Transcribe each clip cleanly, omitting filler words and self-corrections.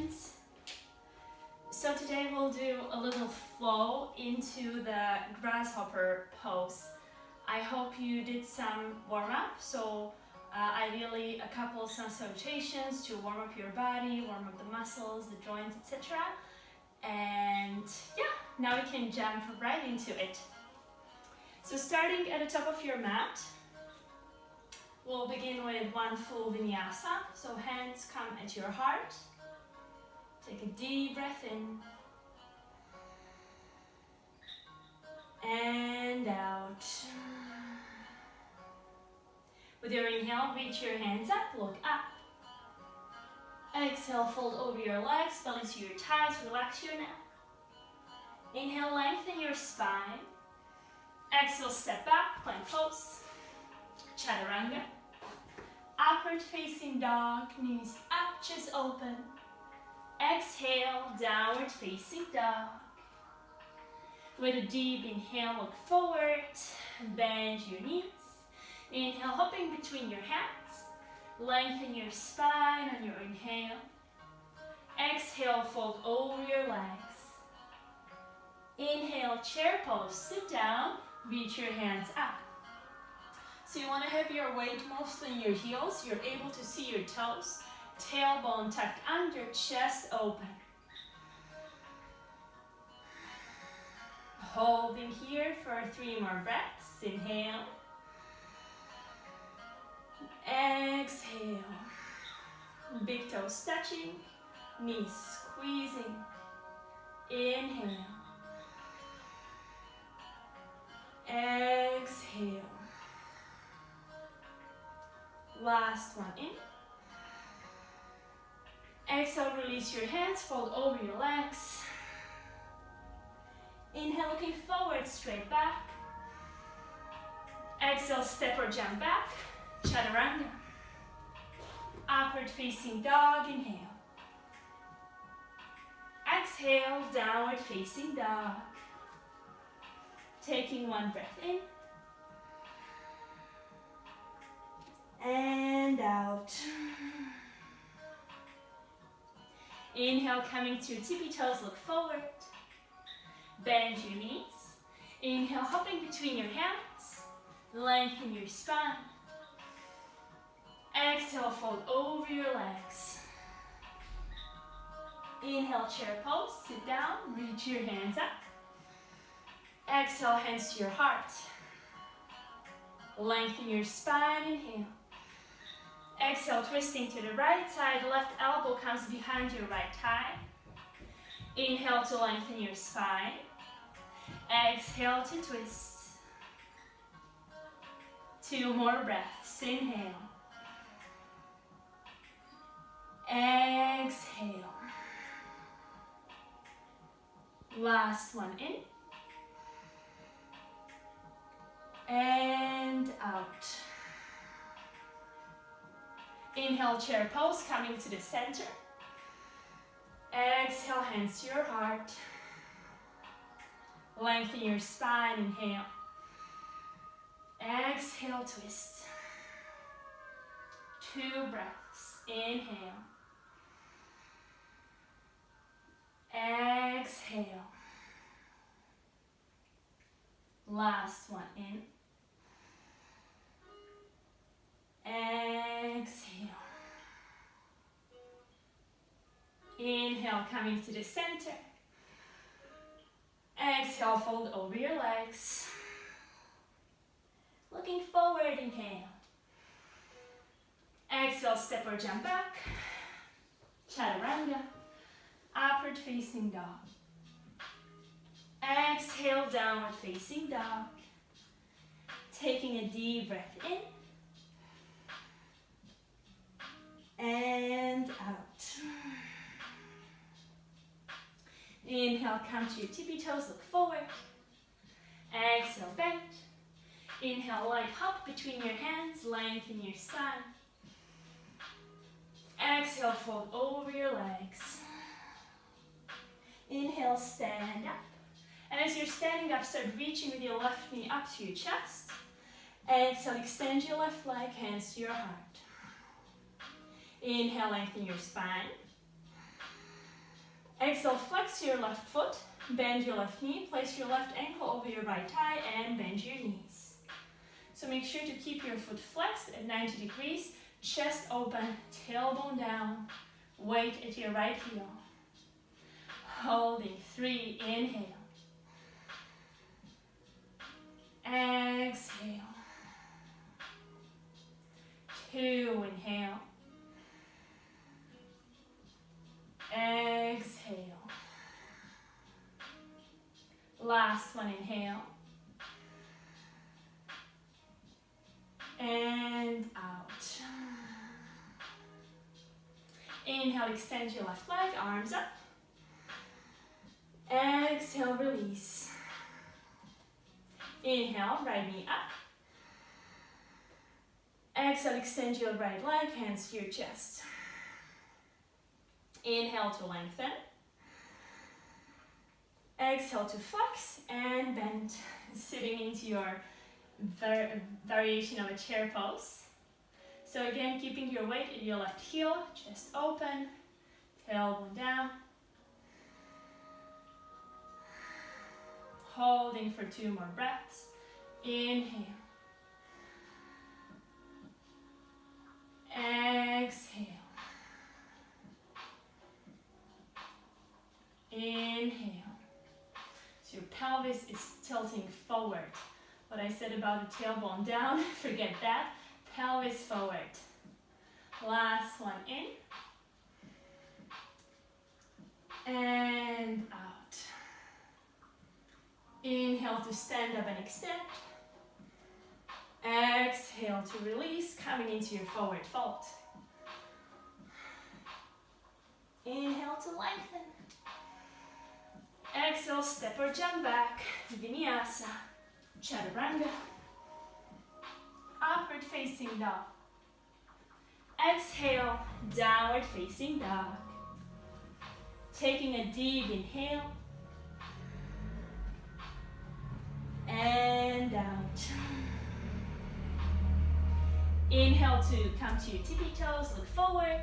hands. So today we'll do a little flow into the grasshopper pose. I hope you did some warm-up, so ideally a couple of some salutations to warm up your body, warm up the muscles, the joints, etc. And yeah, now we can jump right into it. So starting at the top of your mat, we'll begin with one full vinyasa. So hands come at your heart. Take a deep breath in. And out. With your inhale, reach your hands up, look up. Exhale, fold over your legs, balance your thighs, relax your neck. Inhale, lengthen your spine. Exhale, step back, plank pose. Chaturanga. Upward facing dog, knees up, chest open. Exhale, downward facing dog. With a deep inhale, look forward, bend your knees. Inhale, hopping between your hands. Lengthen your spine on your inhale. Exhale, fold over your legs. Inhale, chair pose, sit down, reach your hands up. So you want to have your weight mostly in your heels. You're able to see your toes. Tailbone tucked under, chest open. Holding here for 3 more breaths. Inhale. Exhale. Big toes touching, knees squeezing. Inhale. Exhale. Last one in. Exhale, release your hands, fold over your legs. Inhale, looking forward, straight back. Exhale, step or jump back. Chaturanga. Upward facing dog, inhale. Exhale, downward facing dog. Taking 1 breath in. And out. Inhale, coming to tippy toes, look forward. Bend your knees. Inhale, hopping between your hands. Lengthen your spine. Exhale, fold over your legs. Inhale, chair pose, sit down, reach your hands up. Exhale, hands to your heart. Lengthen your spine, inhale. Exhale, twisting to the right side, left elbow comes behind your right thigh. Inhale to lengthen your spine. Exhale to twist. 2 more breaths. Inhale. Exhale. Last one in. And out. Inhale, chair pose, coming to the center. Exhale, hands to your heart. Lengthen your spine, inhale. Exhale, twist. 2 breaths, inhale. Exhale. Last one in. Exhale. Inhale, coming to the center. Exhale, fold over your legs. Looking forward, inhale. Exhale, step or jump back. Chaturanga. Upward facing dog. Exhale, downward facing dog. Taking a deep breath in. And out. Inhale, come to your tippy toes, look forward. Exhale, bend. Inhale, light hop between your hands, lengthen your spine. Exhale, fold over your legs. Inhale, stand up. And as you're standing up, start reaching with your left knee up to your chest. Exhale, extend your left leg, hands to your heart. Inhale, lengthen your spine. Exhale, flex your left foot, bend your left knee, place your left ankle over your right thigh and bend your knees. So make sure to keep your foot flexed at 90 degrees, chest open, tailbone down, weight at your right heel. Holding 3, inhale. Exhale. 2, inhale. Exhale. Last one, inhale. And out. Inhale, extend your left leg, arms up. Exhale, release. Inhale, right knee up. Exhale, extend your right leg, hands to your chest. Inhale to lengthen. Exhale to flex and bend, sitting into your variation of a chair pose. So again, keeping your weight at your left heel, chest open, tailbone down. Holding for 2 more breaths. Inhale. Exhale. Inhale. So your pelvis is tilting forward. What I said about the tailbone down, forget that. Pelvis forward. Last one in. And out. Inhale to stand up and extend. Exhale to release, coming into your forward fold. Inhale to lengthen. Exhale, step or jump back. Vinyasa. Chaturanga. Upward facing dog. Exhale, downward facing dog. Taking a deep inhale. And out. Inhale to come to your tippy toes, look forward.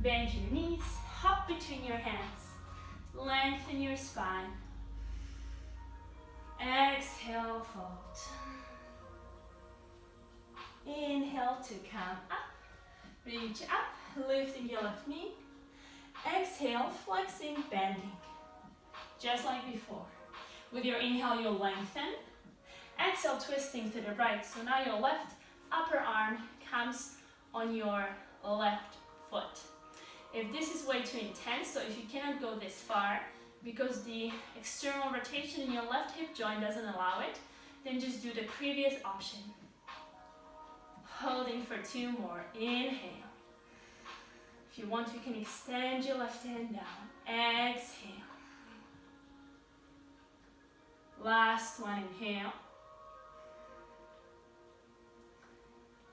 Bend your knees, hop between your hands. Lengthen your spine. Exhale, fold. Inhale to come up. Reach up, lifting your left knee. Exhale, flexing, bending. Just like before. With your inhale, you'll lengthen. Exhale, twisting to the right. So now your left upper arm comes on your left foot. If this is way too intense, so if you cannot go this far, because the external rotation in your left hip joint doesn't allow it, then just do the previous option. Holding for 2 more. Inhale. If you want, you can extend your left hand down. Exhale. Last one, inhale.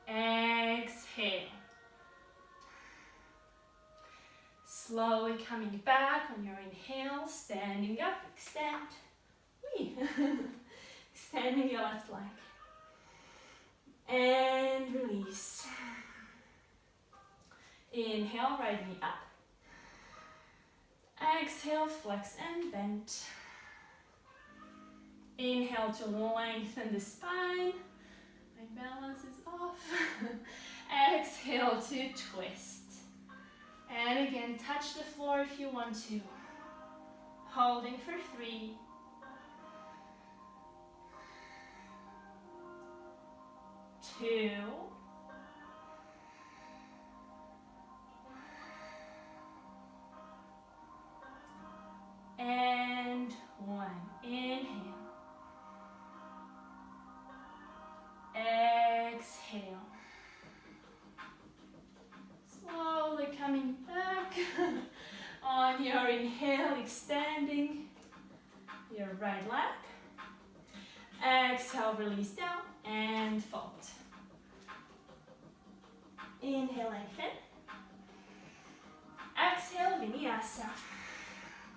Exhale. Slowly coming back on your inhale, standing up, extend. Extending your left leg. And release. Inhale, right knee up. Exhale, flex and bend. Inhale to lengthen the spine. My balance is off. Exhale to twist. And again, touch the floor if you want to. Holding for 3. 2. And 1. Inhale. Exhale. Slowly coming back. On your inhale, extending your right leg. Exhale, release down and fold. Inhale, lengthen. Exhale, vinyasa.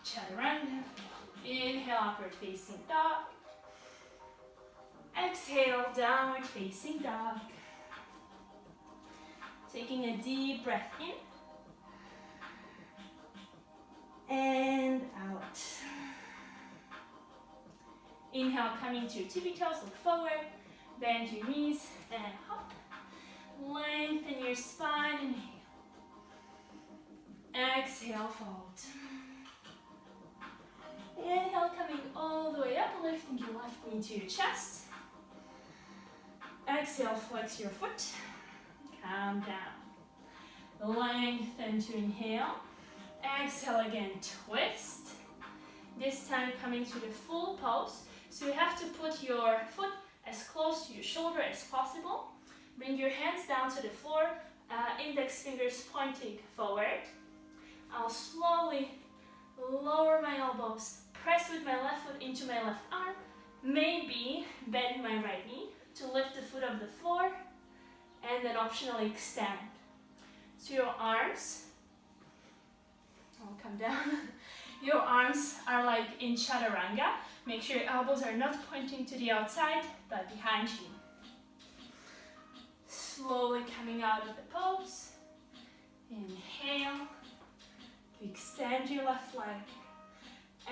Chaturanga. Inhale, upward facing dog. Exhale, downward facing dog. Taking a deep breath in. and out. Inhale, coming to your tippy toes, look forward, bend your knees, and hop. Lengthen your spine, inhale. Exhale, fold. Inhale, coming all the way up, lifting your left knee to your chest. Exhale, flex your foot. Calm down. Lengthen to inhale. Exhale again, twist. This time coming to the full pose. So you have to put your foot as close to your shoulder as possible. Bring your hands down to the floor, index fingers pointing forward. I'll slowly lower my elbows, press with my left foot into my left arm, maybe bend my right knee to lift the foot off the floor, and then optionally extend. So your arms, I'll come down. Your arms are like in chaturanga. Make sure your elbows are not pointing to the outside, but behind you. Slowly coming out of the pose. Inhale. Extend your left leg.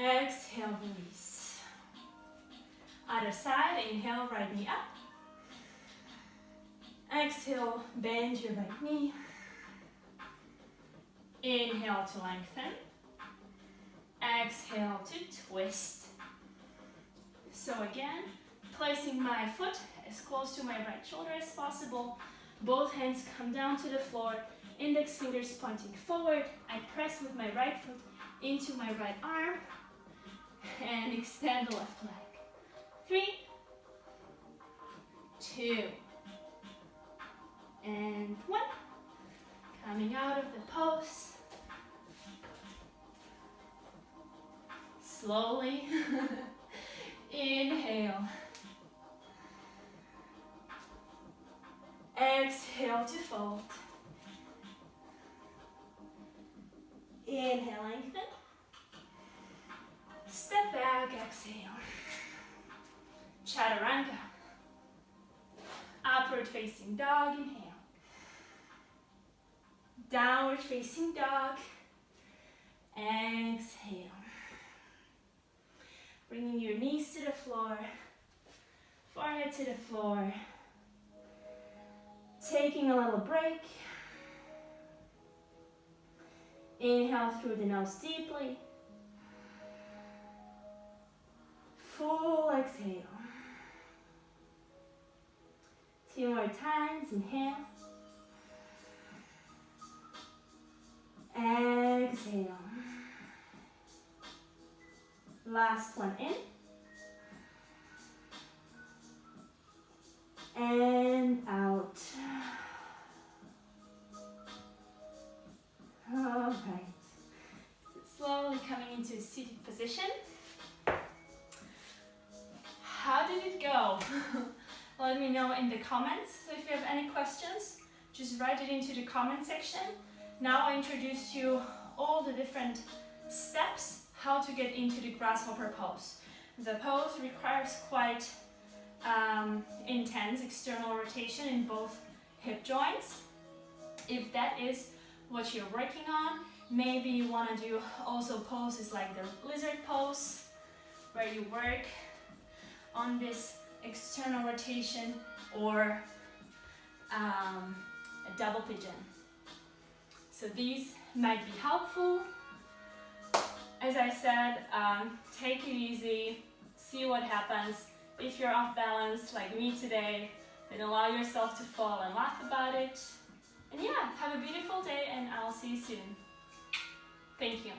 Exhale, release. Other side, inhale, right knee up. Exhale, bend your right knee. Inhale to lengthen. Exhale to twist. So again, placing my foot as close to my right shoulder as possible. Both hands come down to the floor. Index fingers pointing forward. I press with my right foot into my right arm and extend the left leg. 3, 2, and 1. Coming out of the pose. Slowly. Inhale. Exhale to fold. Inhale, lengthen. Step back, exhale. Chaturanga. Upward facing dog, inhale. Downward facing dog. Exhale. Bringing your knees to the floor. Forehead to the floor. Taking a little break. Inhale through the nose deeply. Full exhale. 2 more times. Inhale. Exhale. Last one in. And out. All right. So slowly coming into a seated position. How did it go? Let me know in the comments. So if you have any questions, just write it into the comment section. Now I introduce you all the different steps how to get into the grasshopper pose. The pose requires quite intense external rotation in both hip joints. If that is what you're working on, maybe you want to do also poses like the lizard pose, where you work on this external rotation, or a double pigeon. So these might be helpful. As I said, take it easy, see what happens. If you're off balance like me today, then allow yourself to fall and laugh about it. And yeah, have a beautiful day, and I'll see you soon. Thank you.